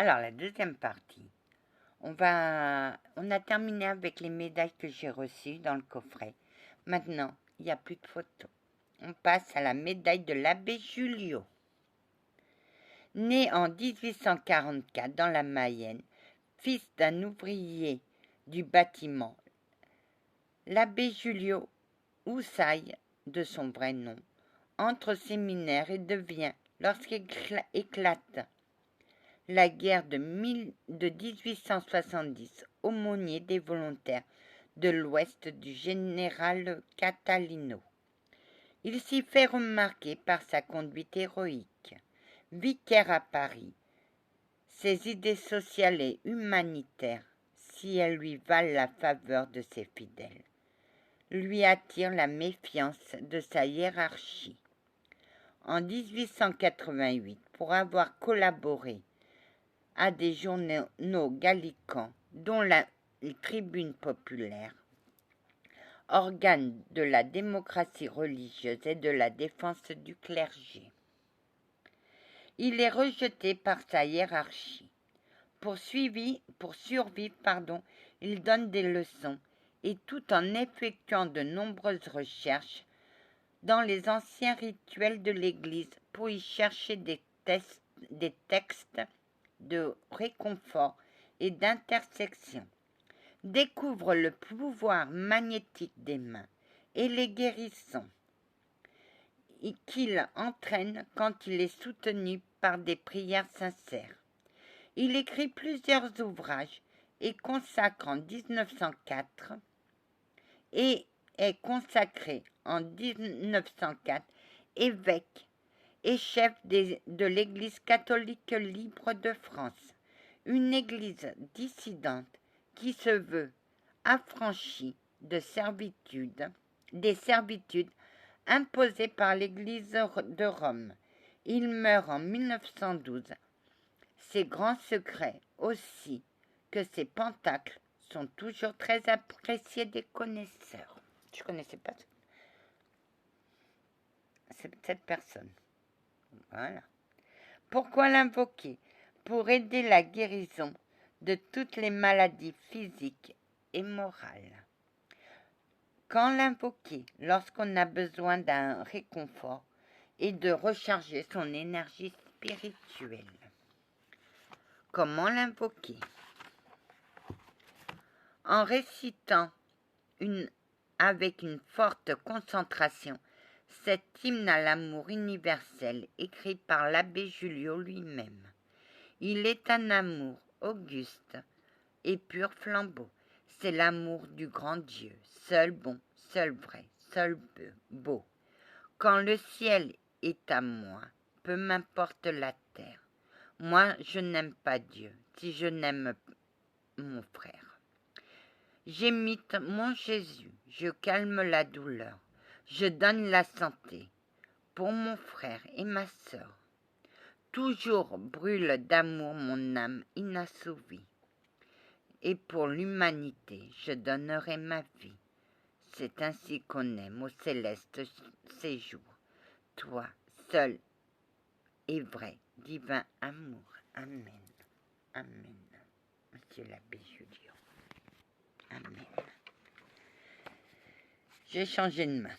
Alors, la deuxième partie, on a terminé avec les médailles que j'ai reçues dans le coffret. Maintenant, il n'y a plus de photos. On passe à la médaille de l'abbé Julio. Né en 1844 dans la Mayenne, fils d'un ouvrier du bâtiment, l'abbé Julio Houssaye, de son vrai nom, entre au séminaire et devient, lorsqu'éclate la guerre de 1870, aumônier des volontaires de l'Ouest du général Catalino. Il s'y fait remarquer par sa conduite héroïque. Vicaire à Paris, ses idées sociales et humanitaires, si elles lui valent la faveur de ses fidèles, lui attirent la méfiance de sa hiérarchie. En 1888, pour avoir collaboré à des journaux gallicans, dont la Tribune populaire, organe de la démocratie religieuse et de la défense du clergé. Il est rejeté par sa hiérarchie. Pour survivre, il donne des leçons, et tout en effectuant de nombreuses recherches dans les anciens rituels de l'Église pour y chercher des textes de réconfort et d'intersection, découvre le pouvoir magnétique des mains et les guérissons qu'il entraîne quand il est soutenu par des prières sincères. Il écrit plusieurs ouvrages et consacre en 1904 et est consacré en 1904 évêque et chef de l'Église catholique libre de France, une église dissidente qui se veut affranchie des servitudes imposées par l'Église de Rome. Il meurt en 1912. Ses grands secrets aussi que ses pentacles sont toujours très appréciés des connaisseurs. Je ne connaissais pas cette personne. Voilà. Pourquoi l'invoquer? Pour aider la guérison de toutes les maladies physiques et morales. Quand l'invoquer? Lorsqu'on a besoin d'un réconfort et de recharger son énergie spirituelle. Comment l'invoquer? En récitant avec une forte concentration cet hymne à l'amour universel écrit par l'abbé Julio lui-même. Il est un amour auguste et pur flambeau. C'est l'amour du grand Dieu, seul bon, seul vrai, seul beau. Quand le ciel est à moi, peu m'importe la terre. Moi, je n'aime pas Dieu, si je n'aime mon frère. J'imite mon Jésus, je calme la douleur, je donne la santé pour mon frère et ma sœur. Toujours brûle d'amour mon âme inassouvie, et pour l'humanité je donnerai ma vie. C'est ainsi qu'on aime au céleste séjour, toi seul et vrai, divin amour. Amen. Amen. Monsieur l'abbé Julio. Amen. J'ai changé de main.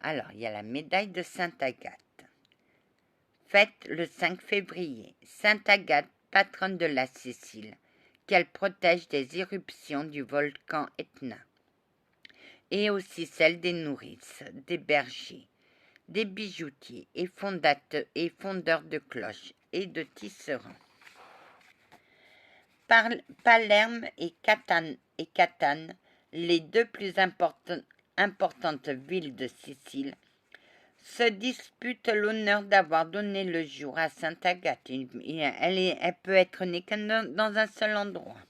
Alors, il y a la médaille de Sainte Agathe. Fête le 5 février. Sainte Agathe, patronne de la Sicile, qu'elle protège des éruptions du volcan Etna. Et aussi celle des nourrices, des bergers, des bijoutiers et fondeurs de cloches et de tisserands. Palerme et Catane, les deux plus importantes villes de Sicile, se disputent l'honneur d'avoir donné le jour à Sainte Agathe. Elle peut être née que dans un seul endroit.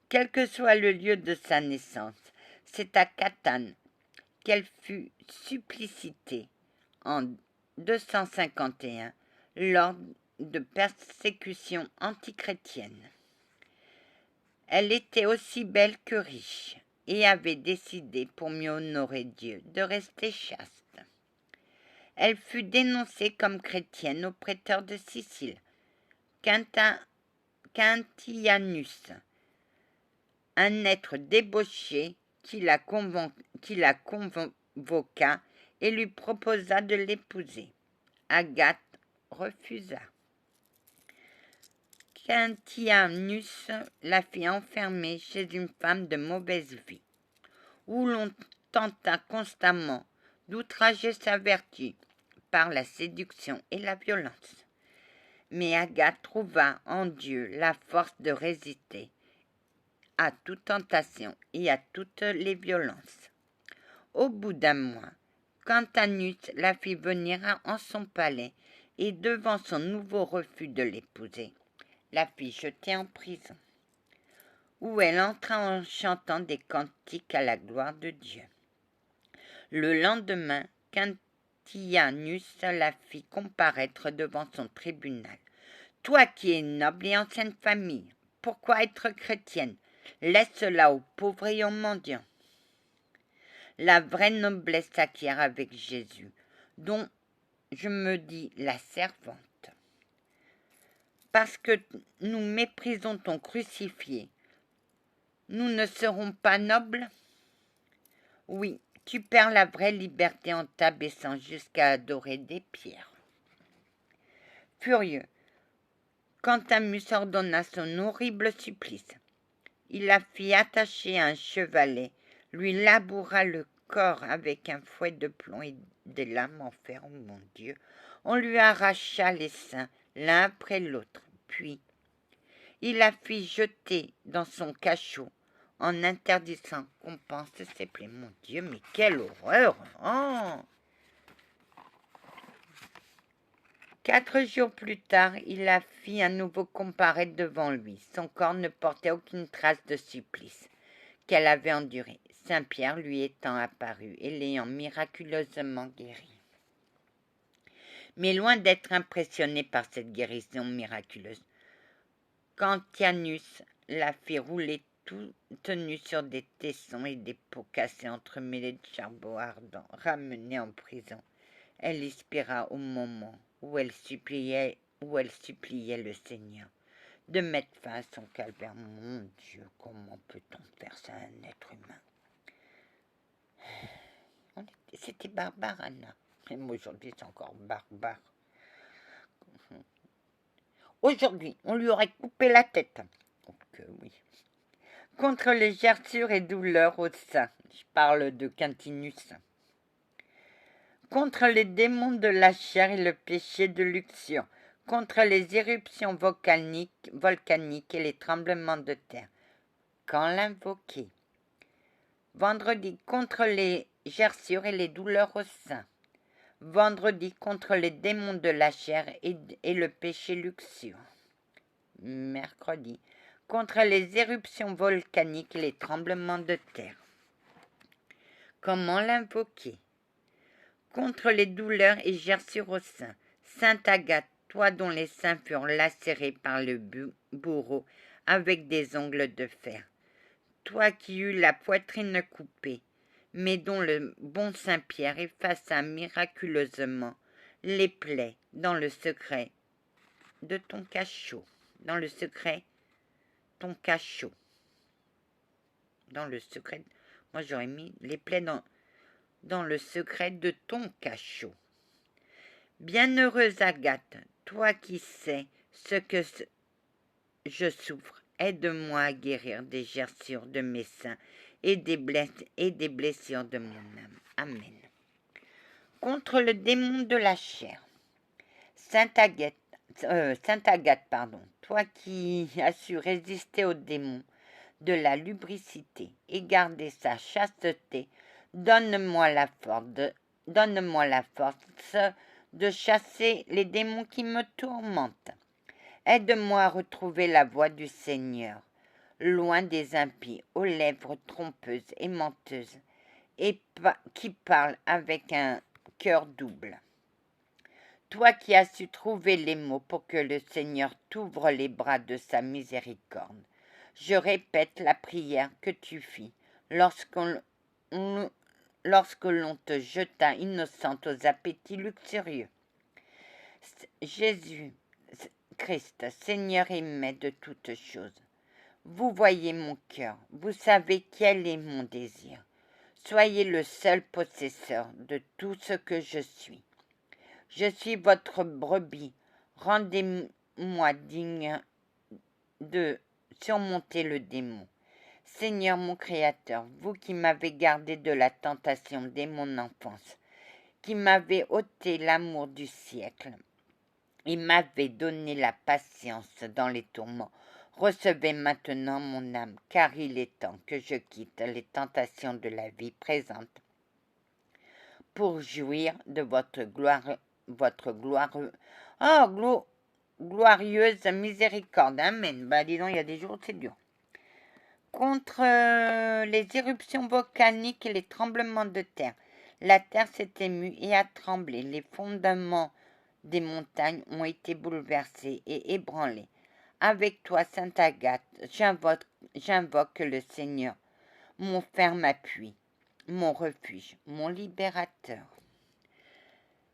Quel que soit le lieu de sa naissance, c'est à Catane qu'elle fut supplicitée en 251 lors de persécutions antichrétiennes. Elle était aussi belle que riche et avait décidé, pour mieux honorer Dieu, de rester chaste. Elle fut dénoncée comme chrétienne aux prêteurs de Sicile, Quintianus, un être débauché qui la convoqua et lui proposa de l'épouser. Agathe refusa. Quintianus la fit enfermer chez une femme de mauvaise vie, où l'on tenta constamment d'outrager sa vertu par la séduction et la violence. Mais Agathe trouva en Dieu la force de résister à toute tentation et à toutes les violences. Au bout d'un mois, Quintianus la fit venir en son palais et devant son nouveau refus de l'épouser, la fit jeter en prison, où elle entra en chantant des cantiques à la gloire de Dieu. Le lendemain, Quintianus la fit comparaître devant son tribunal. « Toi qui es noble et ancienne famille, pourquoi être chrétienne? Laisse-la aux pauvres et aux mendiants. » La vraie noblesse s'acquiert avec Jésus, dont je me dis la servante. Parce que nous méprisons ton crucifié, nous ne serons pas nobles? Oui, tu perds la vraie liberté en t'abaissant jusqu'à adorer des pierres. Furieux, Quintianus ordonna son horrible supplice. Il la fit attacher à un chevalet, lui laboura le corps avec un fouet de plomb et des lames en fer, oh mon Dieu. On lui arracha les seins l'un après l'autre, puis il la fit jeter dans son cachot en interdisant qu'on pense ses plaies. Mon Dieu, mais quelle horreur! Oh! 4 jours plus tard, il la fit à nouveau comparaître devant lui. Son corps ne portait aucune trace de supplice qu'elle avait enduré, Saint-Pierre lui étant apparu et l'ayant miraculeusement guéri. Mais loin d'être impressionné par cette guérison miraculeuse, Quintianus la fit rouler tout tenu sur des tessons et des pots cassés entremêlés de charbon ardent, ramenée en prison. Elle expira au moment où elle suppliait le Seigneur de mettre fin à son calvaire. Mon Dieu, comment peut-on faire ça à un être humain? C'était barbare, Anna. Même aujourd'hui, c'est encore barbare. Aujourd'hui, on lui aurait coupé la tête. Donc, oui. Contre les gerçures et douleurs au sein, je parle de Quintianus. Contre les démons de la chair et le péché de luxure, contre les éruptions volcaniques et les tremblements de terre. Quand l'invoquer? Vendredi, contre les gerçures et les douleurs au sein. Vendredi, contre les démons de la chair et le péché luxure. Mercredi, contre les éruptions volcaniques et les tremblements de terre. Comment l'invoquer? Contre les douleurs et gerçures au sein. Sainte Agathe, toi dont les seins furent lacérés par le bourreau avec des ongles de fer. Toi qui eus la poitrine coupée, mais dont le bon Saint-Pierre effaça miraculeusement les plaies dans le secret de ton cachot. Dans le secret, ton cachot. Dans le secret, moi j'aurais mis les plaies dans le secret de ton cachot. Bienheureuse Agathe, toi qui sais ce que je souffre, aide-moi à guérir des gerçures de mes seins et des blessures de mon âme. Amen. Contre le démon de la chair. Sainte Agathe, toi qui as su résister au démon de la lubricité et garder sa chasteté, donne-moi la force de chasser les démons qui me tourmentent. Aide-moi à retrouver la voix du Seigneur, loin des impies, aux lèvres trompeuses et menteuses, et qui parlent avec un cœur double. Toi qui as su trouver les mots pour que le Seigneur t'ouvre les bras de sa miséricorde, je répète la prière que tu fis lorsque l'on te jeta innocente aux appétits luxurieux. Jésus, Christ, Seigneur et Maître de toutes choses. Vous voyez mon cœur, vous savez quel est mon désir. Soyez le seul possesseur de tout ce que je suis. Je suis votre brebis, rendez-moi digne de surmonter le démon. Seigneur mon Créateur, vous qui m'avez gardé de la tentation dès mon enfance, qui m'avez ôté l'amour du siècle et m'avez donné la patience dans les tourments, recevez maintenant mon âme, car il est temps que je quitte les tentations de la vie présente pour jouir de glorieuse miséricorde. Amen. Dis donc, il y a des jours où c'est dur. Contre les éruptions volcaniques et les tremblements de terre, la terre s'est émue et a tremblé. Les fondements des montagnes ont été bouleversés et ébranlés. Avec toi, Sainte Agathe, j'invoque le Seigneur, mon ferme appui, mon refuge, mon libérateur.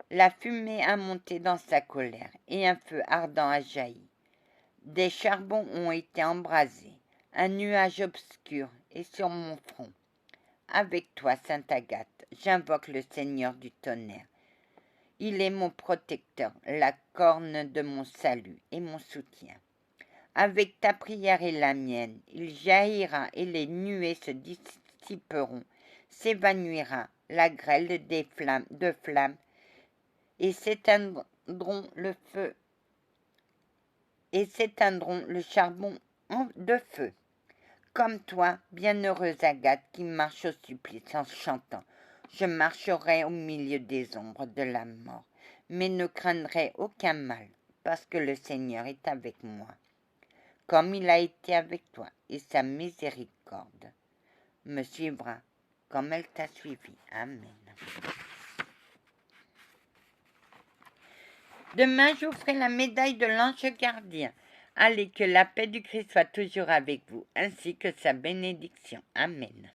La fumée a monté dans sa colère et un feu ardent a jailli. Des charbons ont été embrasés, un nuage obscur est sur mon front. Avec toi, Sainte Agathe, j'invoque le Seigneur du tonnerre. Il est mon protecteur, la corne de mon salut et mon soutien. Avec ta prière et la mienne, il jaillira et les nuées se dissiperont, s'évanouira la grêle de flammes et s'éteindront le charbon de feu. Comme toi, bienheureuse Agathe qui marche au supplice en chantant, je marcherai au milieu des ombres de la mort, mais ne craindrai aucun mal, parce que le Seigneur est avec moi, comme il a été avec toi, et sa miséricorde me suivra comme elle t'a suivi. Amen. Demain, je vous ferai la médaille de l'ange gardien. Allez, que la paix du Christ soit toujours avec vous, ainsi que sa bénédiction. Amen.